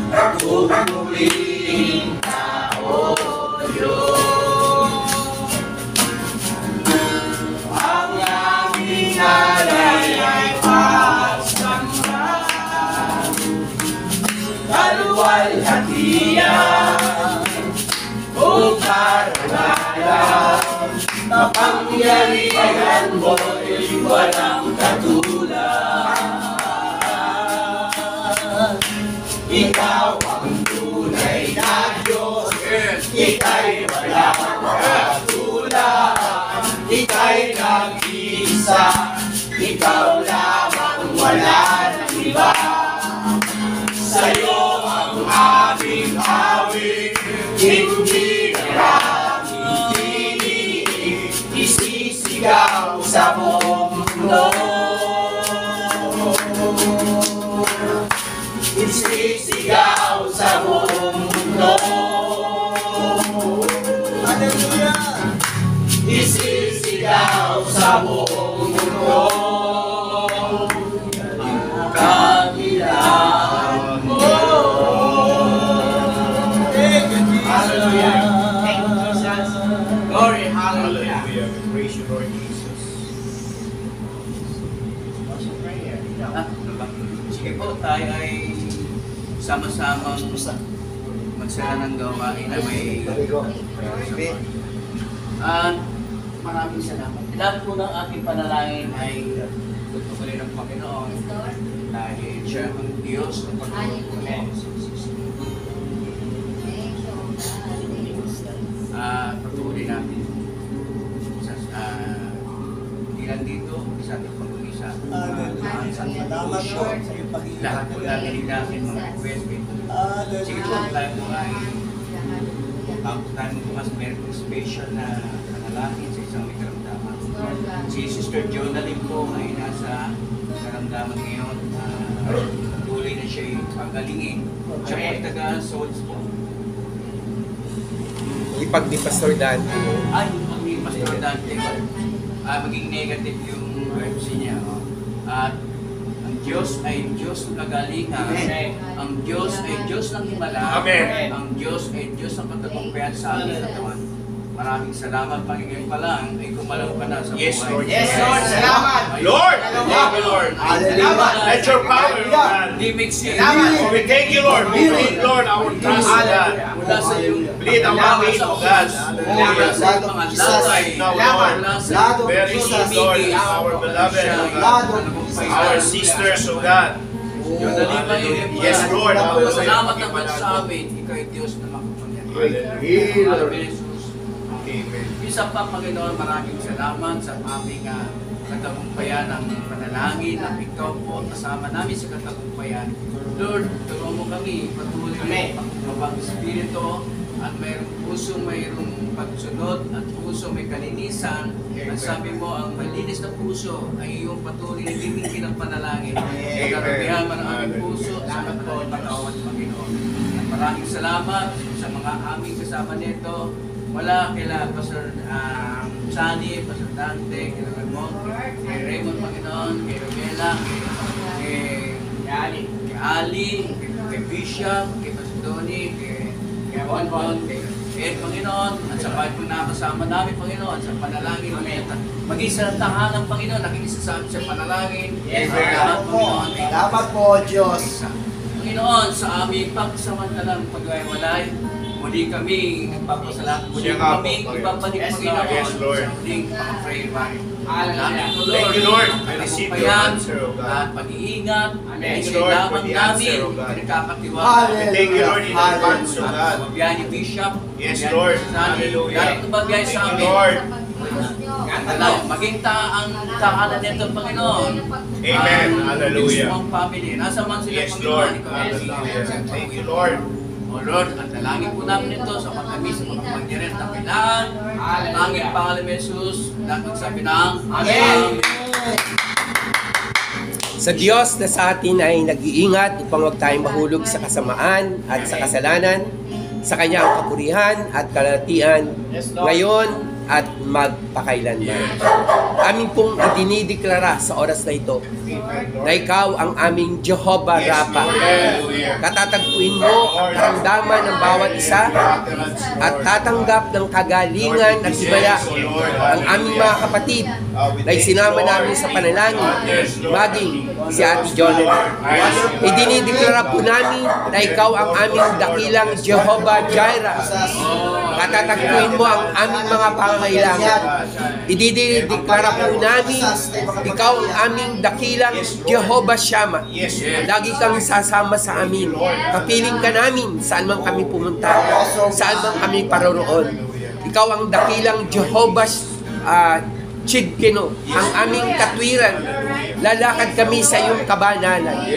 Pagpupuling tao Diyos. Ang aming alay ay pagsamba, kaluwalhatian o karangalan. Kapangyarihan mo'y walang katulad. Ikaw ang tunay na Diyos, Ika'y walang katulad. Ika'y nag-iisa, Ikaw lamang, wala nang iba. Sa'yo ang aming awit, hindi namin tiniig, isisigaw sa buong mundo. Isisigaw sa buong mundo. Hallelujah! Isisigaw sa buong mundo. Ang kabilang mo. Hallelujah! Thank you, Jesus. Glory, hallelujah. Praise you, Lord Jesus. Sige po, tayo ay sama-samang magsala ng gawain na may maraming salamat. Lahat po ng ating panalangin ay tutukulin ng Panginoon dahil siya ang Diyos ng Panginoon. Patuloy natin hindi lang dito sa ating pag-uisa. Salamat po sa iyong pag-iingat. Lahat po natin natin mga request. Sige po, tayo po ay tayo po mas meron po special na panalangin sa isang may karamdaman. Si Sister Jonalyn po ay nasa karamdaman ngayon. Tuloy na siya ay pagalingin. Siya ay taga-souls po. Ipag ni Pastor Dante. Ay, maging Pastor Dante. Maging negative yung biopsy niya. At ang Diyos ay Diyos ng kagalingan. Ang Diyos ay Diyos ng himala. Amen. Ang Diyos ay Diyos ng pagtagumpayan sa aming katawan. Maraming salamat. Pangingin pa lang ay gumalaw ka na sa buhay. Yes, Lord. Yes, Lord. Salamat. Lord, thank you, Lord. Salamat. Let your power, God. Hindi mixin. Oh, we thank you, Lord. We plead, Lord, our trust, God. Mula sa iyong Plead ang faith, oh God. mula sa iyong mga laway. Now, Lord, Mula sa iyong very soon, Lord, our beloved, oh God. Our sisters, oh God. Yes, Lord. Salamat naman sa amin. Ikaw ay Diyos na makapangyarihan. Hallelujah. Amen. Isa pa, Panginoon, maraming salamat sa aming katagumpayan ng panalangin na ikaw po kasama namin sa katagumpayan. Lord, tulungan mo kami patuloy ang Espiritu at mayroong puso, mayroong pagsunod at puso may kalinisan. At sabi mo, ang malinis na puso ay iyong patuloy na bibigyan ng panalangin. Pagkarabihan man ang aming puso, salamat po, patawad, Panginoon. At maraming salamat sa mga aming kasama nito. Wala kila Pastor Sunny, Pastor Dante, kila Ramon, kay Raymond, Panginoon, kay Romela, kay Ali, kay Bishop, kay Pastor Tony, kay Bonbon, kay Ed, Panginoon, at sa bahay po na kasama namin, Panginoon, sa panalangin namin. Maging sa tahanan, Panginoon, nakikisa sa amin sa panalangin. Salamat po, Diyos. Panginoon, sa aming pagsamantalang pagwawalay, muli kami nagpapasalamat. Muli kami ipapalik, Panginoon, Yes, Lord. sa muling pang-pray body. Thank you, Lord. I receive your answer, O God. At pag-iingat, Thank you, ay Lord, lamang for the namin, answer, O God. pinagkakatiwala. Thank you, Lord, in advance, O At God. pagbabiyahan ni Bishop, Yes, pagbabiyahan Lord. ni Sunny, Hallelujah. lahat ng pagbiyahe sa Thank you, amin. Lord. Maging ang tahanan nito, Panginoon. Amen. Hallelujah. Yung mismong family. Nasa man sila, Yes, Panginoon. Lord. Ikaw ay Hallelujah. Thank you, Lord. O Lord, at dalangin po namin ito sa pagkami sa mga pagdirin at kapilaan. Ang aming pangalan ni Jesus, lahat sabi ng Amen. Sa Diyos na sa atin ay nag-iingat upang huwag tayong mahulog sa kasamaan at sa kasalanan, sa Kanyang kapurihan at kalatian, ngayon at magpakailanman. Amin pong idinideklara sa oras na ito na ikaw ang aming Jehovah Rapha. Katatagpuin mo ang karamdaman ng bawat isa at tatanggap ng kagalingan at himaya ang aming mga kapatid na isinama namin sa panalangin, maging si Ate Jonathan. Idinideklara po namin na ikaw ang aming dakilang Jehovah Jireh. Katatagpuin mo ang aming mga pangangailangan. Idideklara po namin, ikaw ang aming dakilang Jehovah Shammah. Lagi kang sasama sa amin. Kapiling ka namin saan man kami pumunta, saan man kami paroroon. Ikaw ang dakilang Jehovah Chidkeno, ang aming katwiran. Lalakad kami sa iyong kabanalan.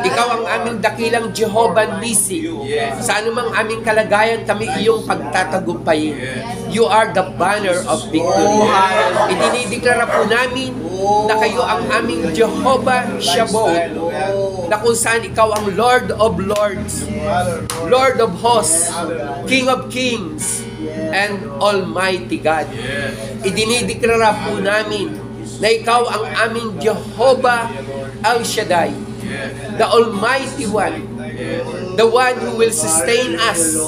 Ikaw ang aming dakilang Jehovah Nisi. Sa anumang aming kalagayan, kami iyong pagtatagumpayin. You are the banner of victory. Idinideklara po namin na kayo ang aming Jehovah Shabbat, na kung saan ikaw ang Lord of Lords, Lord of Hosts, King of Kings, and Almighty God. Idinideklara po namin na ikaw ang aming Jehovah El Shaddai, the Almighty One, the one who will sustain us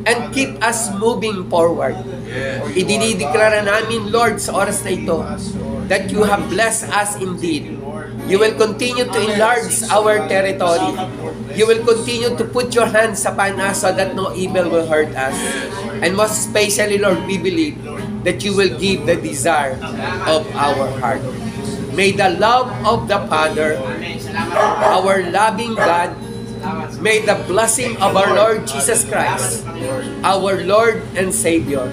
and keep us moving forward. Idinideklara namin, Lord, sa oras na ito, that you have blessed us indeed. You will continue to enlarge our territory. You will continue to put your hands upon us so that no evil will hurt us. And most especially, Lord, we believe that you will give the desire of our heart. May the love of the Father, our loving God, may the blessing of our Lord Jesus Christ, our Lord and Savior,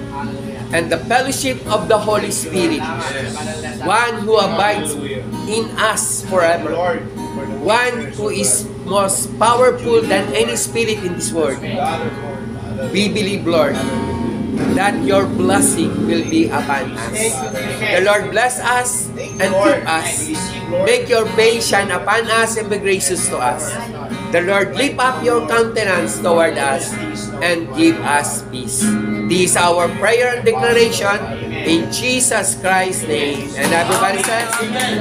and the fellowship of the Holy Spirit, one who abides in us forever, one who is most powerful than any spirit in this world. We believe, Lord, that your blessing will be upon us. The Lord bless us and keep us. Make your face shine upon us and be gracious to us. The Lord lift up your countenance toward us and give us peace. This is our prayer and declaration in Jesus Christ's name. And everybody says, Amen.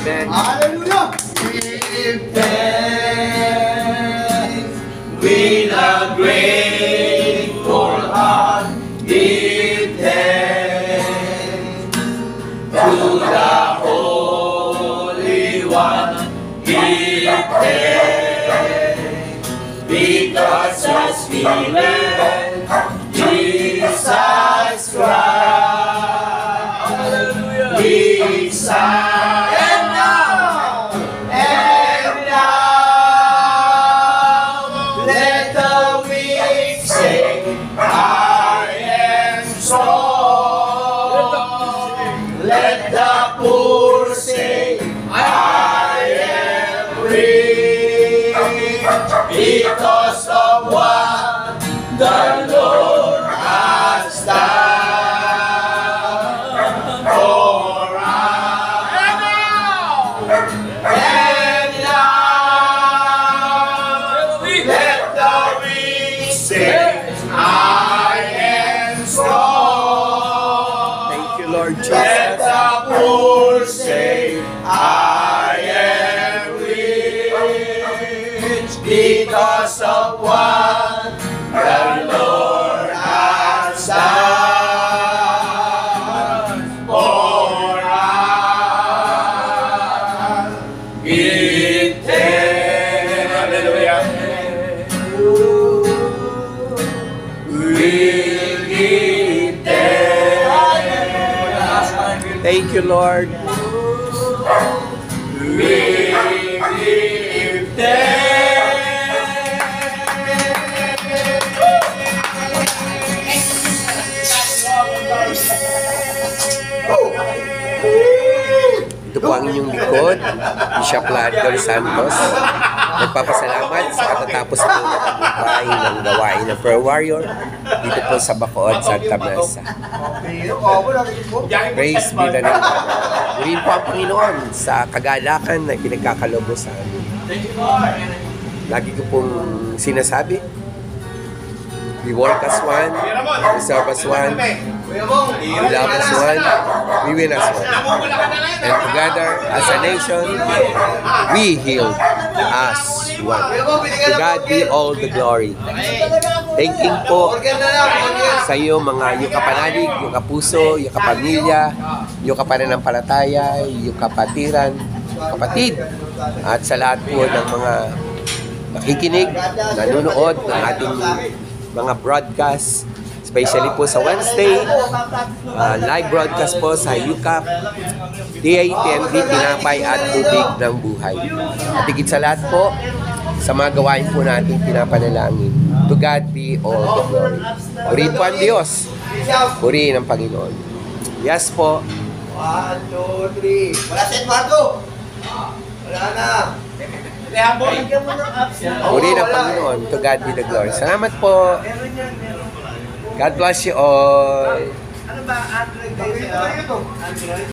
Amen. Hallelujah! Give thanks with a grateful heart. Give thanks to the Holy One. Give thanks because His Spirit, Jesus Christ. Hallelujah. Jesus. Because of what the Lord has done for us. And now, let the weak say, I am strong. Thank you, Lord Jesus. Let the poor say, I am rich because of what the Lord has done for us. Give thanks. Hallelujah. We'll give thanks. Thank you, Lord. We'll give thanks. Ito po ang inyong likod, Bishop Lador Santos. Nagpapasalamat sa katatapos po ng buhay ng gawain ng Prayer Warrior dito po sa Bacood, Santa Mesa. Praise be the name of God. Purihin po ang Panginoon sa kagalakan na pinagkakalobo sa amin. Lagi ko pong sinasabi, We work as one. We serve as one. Kuya Bong, We love as one. We win as one. And together, as a nation, we heal as one. To God be all the glory. Thanking po organ na lang, organ. sa iyo mga yung kapanalig, yung kapuso, yung kapamilya, yung kapananampalataya, yung kapatiran, kapatid, at sa lahat po ng mga nakikinig, nanonood ng ating mga broadcast, especially po sa Wednesday, live broadcast po sa UCAP, DITMD, Tinapay at Tubig ng Buhay. At higit sa lahat po, sa mga gawain po natin pinapanalangin. To God be all the glory. Purihin po ang Diyos. Purihin ang Panginoon. Yes po. 1, 2, 3. Wala set, 1, 2. Wala na. Purihin ang Panginoon. To God be the glory. Salamat po. God bless you all. Ano ba, Android?